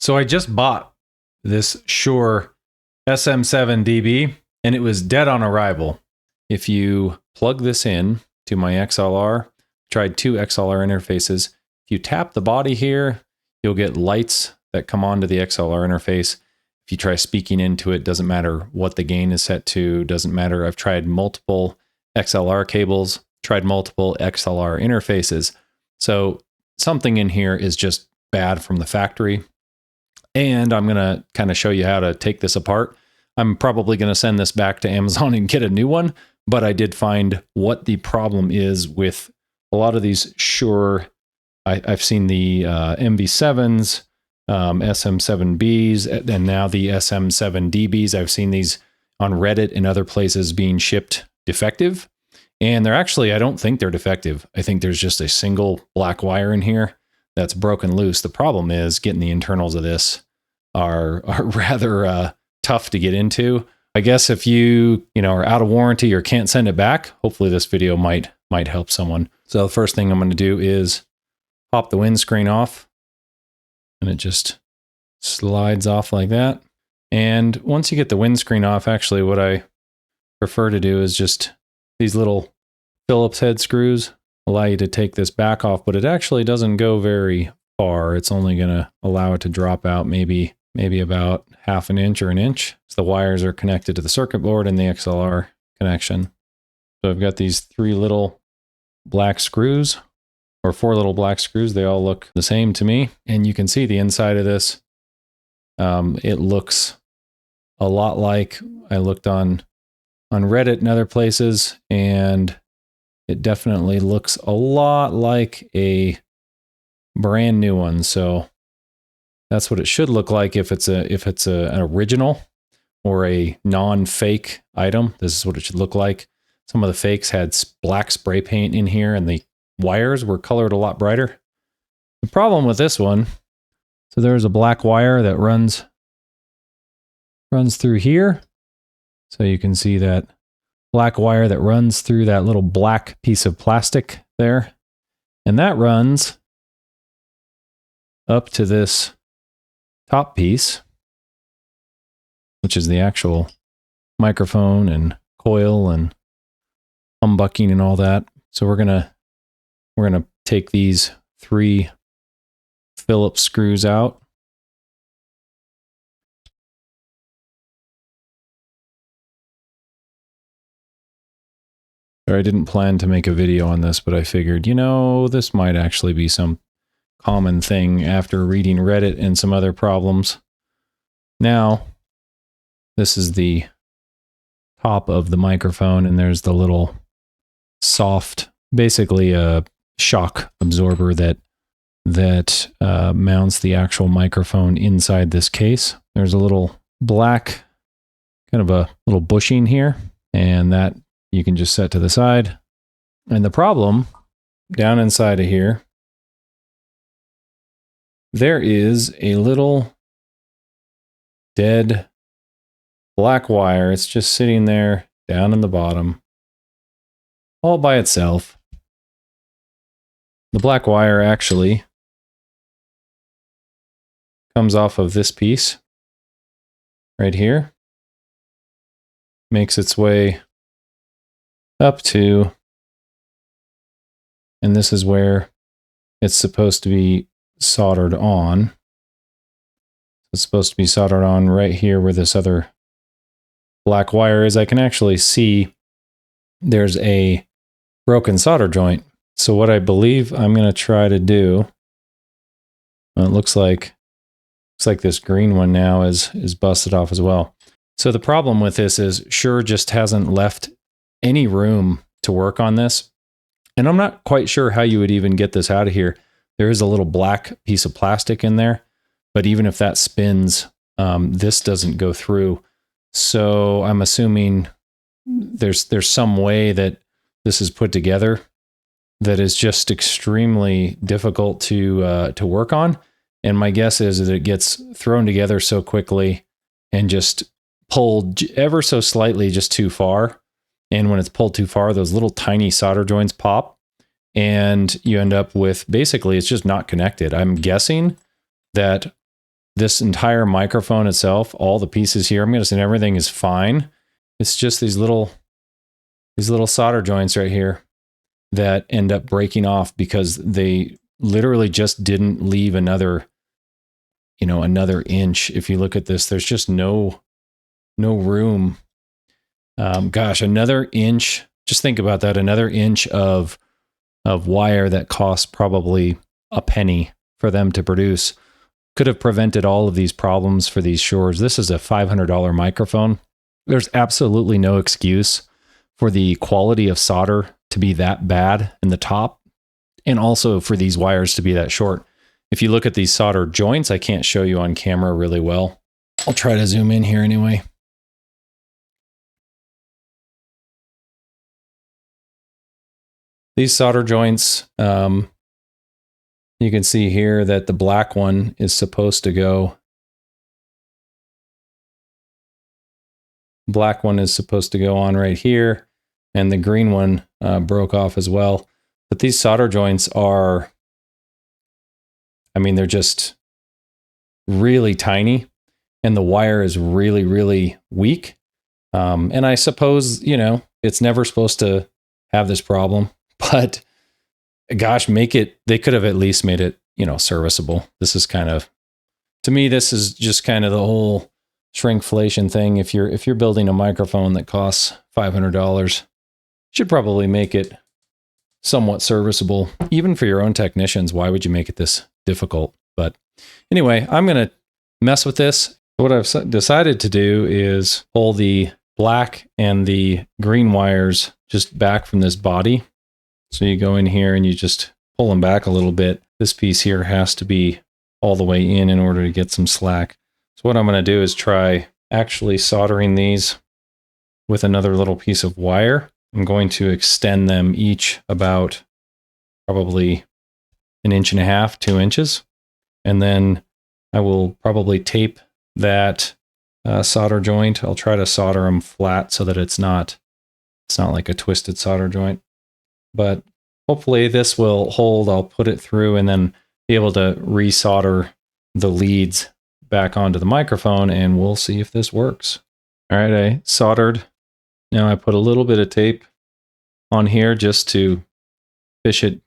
So I just bought this Shure SM7dB and it was dead on arrival. If you plug this in to my XLR, tried two XLR interfaces. If you tap the body here, you'll get lights that come onto the XLR interface. If you try speaking into it, doesn't matter what the gain is set to, doesn't matter. I've tried multiple XLR cables, tried multiple XLR interfaces. So something in here is just bad from the factory. And I'm going to kind of show you how to take this apart. I'm probably going to send this back to Amazon and get a new one, but I did find what the problem is with a lot of these Shure. I've seen the MV7s, SM7Bs, and now the SM7DBs. I've seen these on Reddit and other places being shipped defective. And they're actually, I don't think they're defective. I think there's just a single black wire in here that's broken loose. The problem is getting the internals of this are rather tough to get into. I guess if you are out of warranty or can't send it back, hopefully this video might help someone. So the first thing I'm going to do is pop the windscreen off, and it just slides off like that. And once you get the windscreen off, actually what I prefer to do is just these little Phillips head screws allow you to take this back off, but it actually doesn't go very far. It's only going to allow it to drop out maybe about half an inch or an inch. So the wires are connected to the circuit board and the XLR connection. So I've got these three little black screws, or four little black screws. They all look the same to me. And you can see the inside of this. It looks a lot like, I looked on Reddit and other places, and it definitely looks a lot like a brand new one. So that's what it should look like if it's an original or a non-fake item. This is what it should look like. Some of the fakes had black spray paint in here, and the wires were colored a lot brighter. The problem with this one, so there's a black wire that runs through here. So you can see that black wire that runs through that little black piece of plastic there. And that runs up to this top piece, which is the actual microphone and coil and humbucking and all that. So we're gonna take these three Phillips screws out. I didn't plan to make a video on this, but I figured, this might actually be some common thing after reading Reddit and some other problems. Now, this is the top of the microphone, and there's the little soft, basically a shock absorber that mounts the actual microphone inside this case. There's a little black, kind of a little bushing here, and that you can just set to the side. And the problem, down inside of here, there is a little dead black wire. It's just sitting there down in the bottom, all by itself. The black wire actually comes off of this piece right here, makes its way up to, and this is where it's supposed to be soldered on. It's supposed to be soldered on right here where this other black wire is. I can actually see there's a broken solder joint. So what I believe I'm going to try to do, well, it looks like this green one now is busted off as well. So the problem with this is Shure just hasn't left any room to work on this. And I'm not quite sure how you would even get this out of here. There is a little black piece of plastic in there, but even if that spins, this doesn't go through. So I'm assuming there's some way that this is put together that is just extremely difficult to work on. And my guess is that it gets thrown together so quickly and just pulled ever so slightly just too far. And when it's pulled too far, those little tiny solder joints pop, and you end up with, basically, it's just not connected. I'm guessing that this entire microphone itself, all the pieces here, I'm going to say everything is fine. It's just these little solder joints right here that end up breaking off because they literally just didn't leave another inch. If you look at this, there's just no room. Gosh, another inch. Just think about that. Another inch of wire that costs probably a penny for them to produce could have prevented all of these problems for these Shures. This is a $500 microphone. There's absolutely no excuse for the quality of solder to be that bad in the top, and also for these wires to be that short. If you look at these solder joints, I can't show you on camera really well. I'll try to zoom in here anyway. These solder joints, you can see here that the black one is supposed to go. Black one is supposed to go on right here, and the green one broke off as well. But these solder joints are, I mean, they're just really tiny, and the wire is really, really weak. And I suppose, it's never supposed to have this problem, but gosh, they could have at least made it, serviceable. This is kind of, to me, this is just kind of the whole shrinkflation thing. If you're building a microphone that costs $500, you should probably make it somewhat serviceable, even for your own technicians. Why would you make it this difficult? But anyway, I'm going to mess with this. What I've decided to do is pull the black and the green wires just back from this body. So you go in here and you just pull them back a little bit. This piece here has to be all the way in order to get some slack. So what I'm going to do is try actually soldering these with another little piece of wire. I'm going to extend them each about probably 1.5 inches, 2 inches. And then I will probably tape that solder joint. I'll try to solder them flat so that it's not like a twisted solder joint. But hopefully this will hold. I'll put it through and then be able to resolder the leads back onto the microphone, and we'll see if this works. All right, I soldered. Now I put a little bit of tape on here just to fish it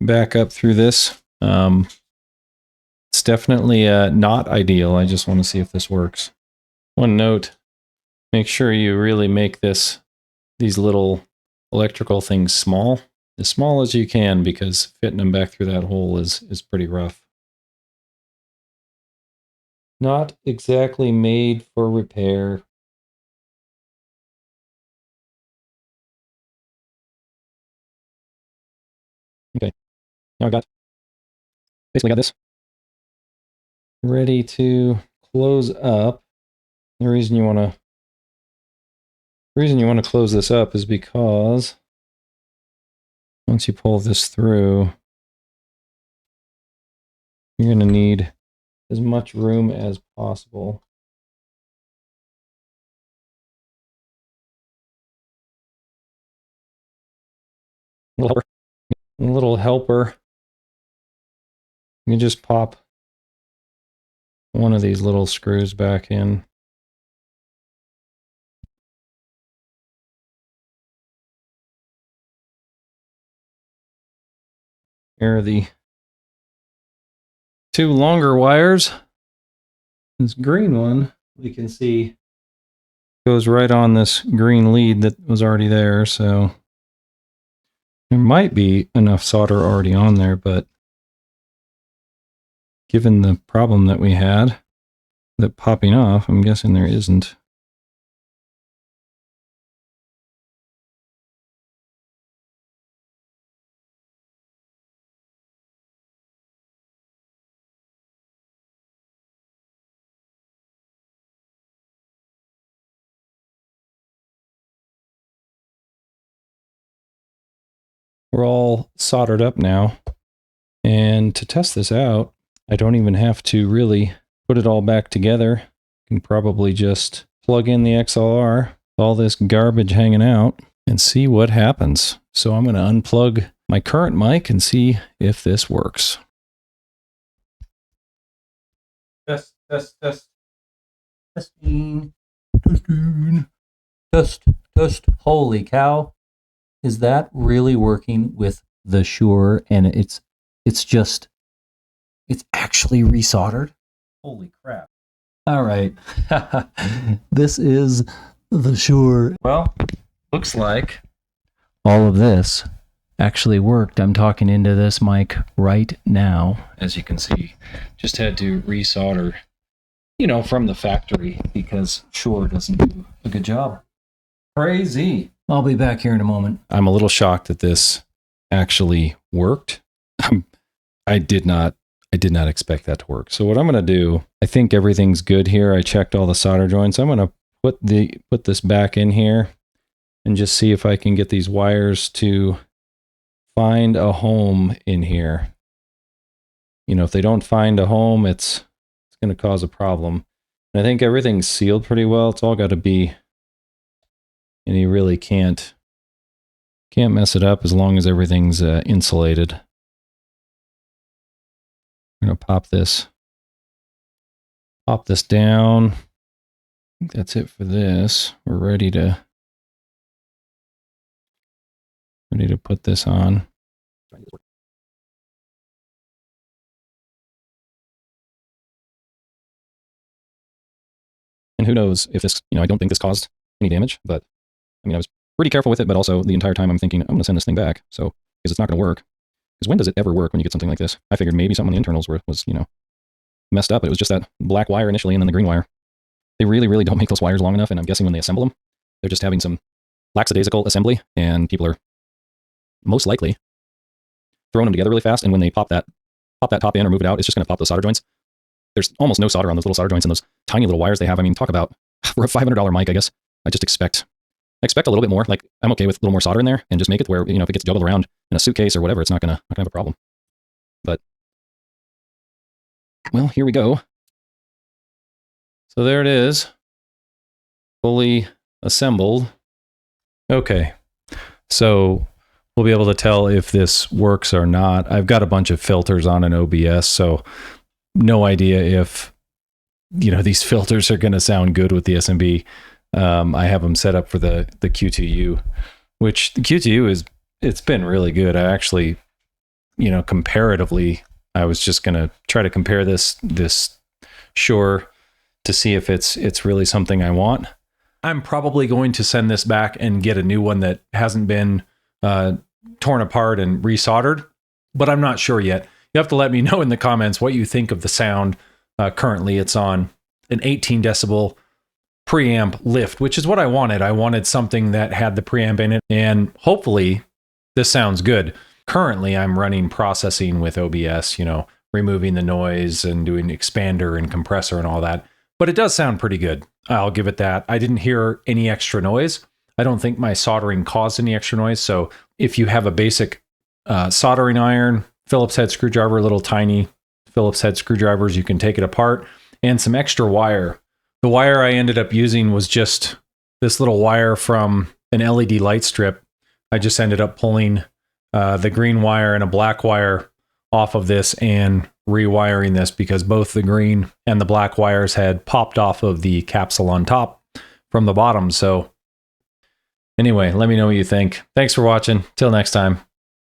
back up through this. It's definitely not ideal. I just want to see if this works. One note, make sure you really make these little electrical things small, as small as you can, because fitting them back through that hole is pretty rough. Not exactly made for repair. Okay, now I basically got this ready to close up. The reason you want to close this up is because once you pull this through, you're going to need as much room as possible. A little helper. You can just pop one of these little screws back in. Here are the 2 longer wires. This green one, we can see, goes right on this green lead that was already there, so there might be enough solder already on there, but given the problem that we had, that popping off, I'm guessing there isn't. We're all soldered up now. And to test this out, I don't even have to really put it all back together. I can probably just plug in the XLR, all this garbage hanging out, and see what happens. So I'm going to unplug my current mic and see if this works. Test, test, test. Testing. Testing. Test, test. Holy cow. Is that really working with the Shure? And it's actually resoldered? Holy crap. All right. This is the Shure. Well, looks like all of this actually worked. I'm talking into this mic right now, as you can see. Just had to resolder, you know, from the factory because Shure doesn't do a good job. Crazy. I'll be back here in a moment. I'm a little shocked that this actually worked. I did not expect that to work. So what I'm going to do, I think everything's good here. I checked all the solder joints. I'm going to put this back in here and just see if I can get these wires to find a home in here. You know, if they don't find a home, it's going to cause a problem. And I think everything's sealed pretty well. It's all got to be, and you really can't mess it up as long as everything's insulated. I'm going to pop this down. I think that's it for this. We're ready to put this on. And who knows if this, you know, I don't think this caused any damage, but I mean, I was pretty careful with it, but also the entire time I'm thinking, I'm going to send this thing back. So, because it's not going to work. Because when does it ever work when you get something like this? I figured maybe something on the internals was, you know, messed up. It was just that black wire initially and then the green wire. They really, really don't make those wires long enough. And I'm guessing when they assemble them, they're just having some lackadaisical assembly and people are most likely throwing them together really fast. And when they pop that top in or move it out, it's just going to pop those solder joints. There's almost no solder on those little solder joints and those tiny little wires they have. I mean, talk about, for a $500 mic, I guess, I just expect a little bit more. Like, I'm okay with a little more solder in there and just make it where, you know, if it gets juggled around in a suitcase or whatever, it's not gonna have a problem. But, well, here we go. So there it is, fully assembled. Okay, so we'll be able to tell if this works or not. I've got a bunch of filters on an OBS, so no idea if, you know, these filters are going to sound good with the SMB. I have them set up for the Q2U, which the Q2U it's been really good. I actually, you know, comparatively, I was just going to try to compare this Shure to see if it's really something I want. I'm probably going to send this back and get a new one that hasn't been torn apart and resoldered, but I'm not sure yet. You have to let me know in the comments what you think of the sound. Currently, it's on an 18 decibel preamp lift, which is what I wanted. I wanted something that had the preamp in it, and hopefully this sounds good. Currently, I'm running processing with OBS, you know, removing the noise and doing expander and compressor and all that. But it does sound pretty good. I'll give it that. I didn't hear any extra noise. I don't think my soldering caused any extra noise. So if you have a basic soldering iron, Phillips head screwdriver, little tiny Phillips head screwdrivers, you can take it apart, and some extra wire. The wire I ended up using was just this little wire from an LED light strip. I just ended up pulling the green wire and a black wire off of this and rewiring this because both the green and the black wires had popped off of the capsule on top from the bottom. So anyway, let me know what you think. Thanks for watching. Till next time.